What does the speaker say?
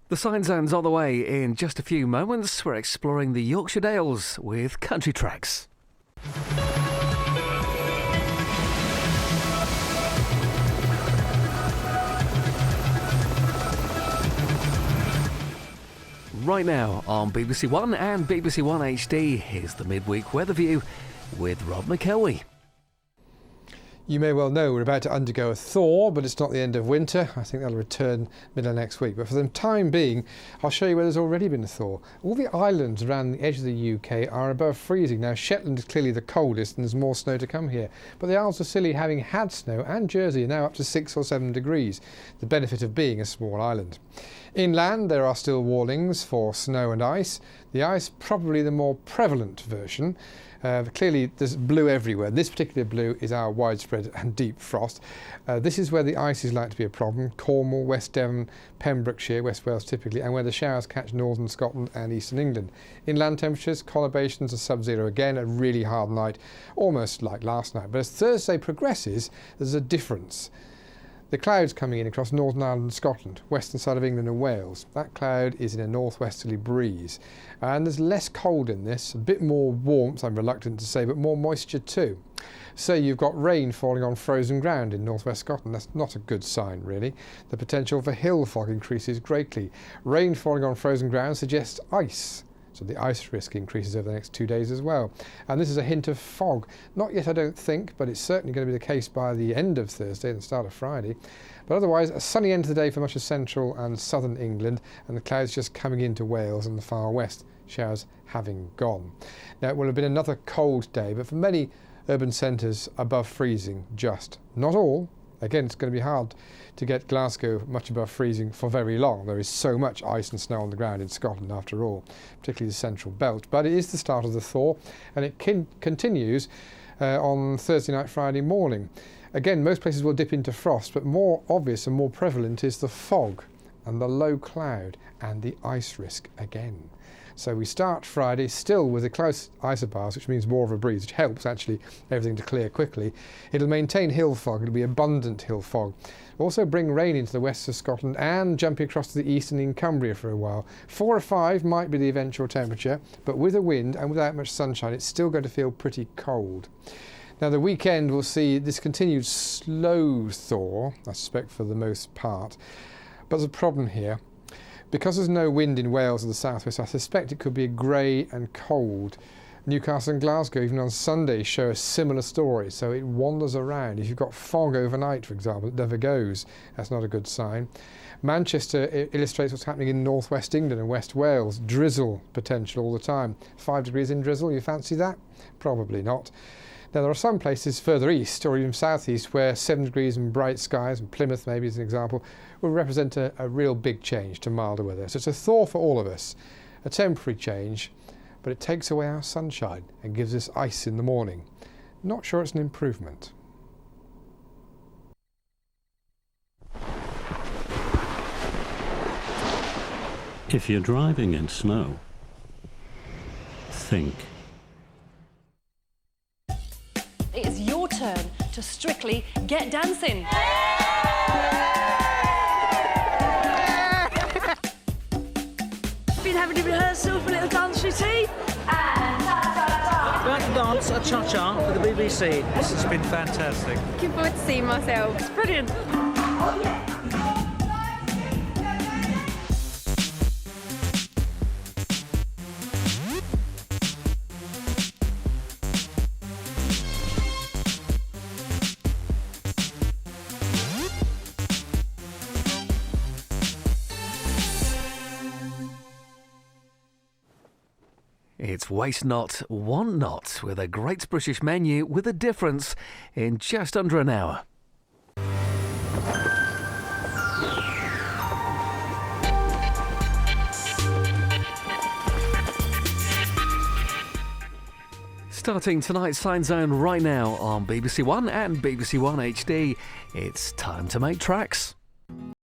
The Sign Zone's on the way. In just a few moments, we're exploring the Yorkshire Dales with Country Tracks. Right now on BBC One and BBC One HD, here's the midweek Weatherview with Rob McElwee. You may well know we're about to undergo a thaw, but it's not the end of winter. I think that'll return middle of next week. But for the time being, I'll show you where there's already been a thaw. All the islands around the edge of the UK are above freezing. Now, Shetland is clearly the coldest and there's more snow to come here. But the Isles of Scilly, having had snow, and Jersey are now up to 6 or 7 degrees, the benefit of being a small island. Inland, there are still warnings for snow and ice. The ice, probably the more prevalent version. Clearly there's blue everywhere. This particular blue is our widespread and deep frost. This is where the ice is likely to be a problem. Cornwall, West Devon, Pembrokeshire, West Wales typically, and where the showers catch northern Scotland and eastern England. Inland temperatures, conurbations are sub-zero again, a really hard night, almost like last night. But as Thursday progresses, there's a difference. The clouds coming in across Northern Ireland and Scotland, western side of England and Wales. That cloud is in a northwesterly breeze. And there's less cold in this, a bit more warmth, I'm reluctant to say, but more moisture too. So you've got rain falling on frozen ground in northwest Scotland. That's not a good sign, really. The potential for hill fog increases greatly. Rain falling on frozen ground suggests ice. So the ice risk increases over the next 2 days as well. And this is a hint of fog. Not yet, I don't think, but it's certainly going to be the case by the end of Thursday and the start of Friday. But otherwise, a sunny end to the day for much of central and southern England, and the clouds just coming into Wales and the far west, showers having gone. Now, it will have been another cold day, but for many urban centres above freezing just. Not all. Again, it's going to be hard to get Glasgow much above freezing for very long. There is so much ice and snow on the ground in Scotland after all, particularly the central belt. But it is the start of the thaw, and it continues on Thursday night, Friday morning. Again, most places will dip into frost, but more obvious and more prevalent is the fog and the low cloud and the ice risk again. So we start Friday still with the close isobars, which means more of a breeze, which helps actually everything to clear quickly. It'll maintain hill fog, it'll be abundant hill fog. Also bring rain into the west of Scotland and jumping across to the east and in Cumbria for a while. 4 or 5 might be the eventual temperature, but with a wind and without much sunshine, it's still going to feel pretty cold. Now the weekend will see this continued slow thaw, I suspect for the most part, but there's a problem here. Because there's no wind in Wales or the southwest, I suspect it could be grey and cold. Newcastle and Glasgow, even on Sunday, show a similar story, so it wanders around. If you've got fog overnight, for example, it never goes. That's not a good sign. Manchester illustrates what's happening in northwest England and West Wales. Drizzle potential all the time. 5 degrees in drizzle, you fancy that? Probably not. Now, there are some places further east or even southeast where 7 degrees and bright skies, and Plymouth maybe as an example, will represent a real big change to milder weather. So it's a thaw for all of us, a temporary change, but it takes away our sunshine and gives us ice in the morning. Not sure it's an improvement. If you're driving in snow, think. It is your turn to strictly get dancing. Been having a rehearsal for a little dance routine. We're about to dance a cha-cha for the BBC. This has been fantastic. Looking forward to seeing myself. It's brilliant. It's waste not, want not, with a great British menu with a difference in just under an hour. Starting tonight's Sign Zone right now on BBC One and BBC One HD, it's time to make tracks.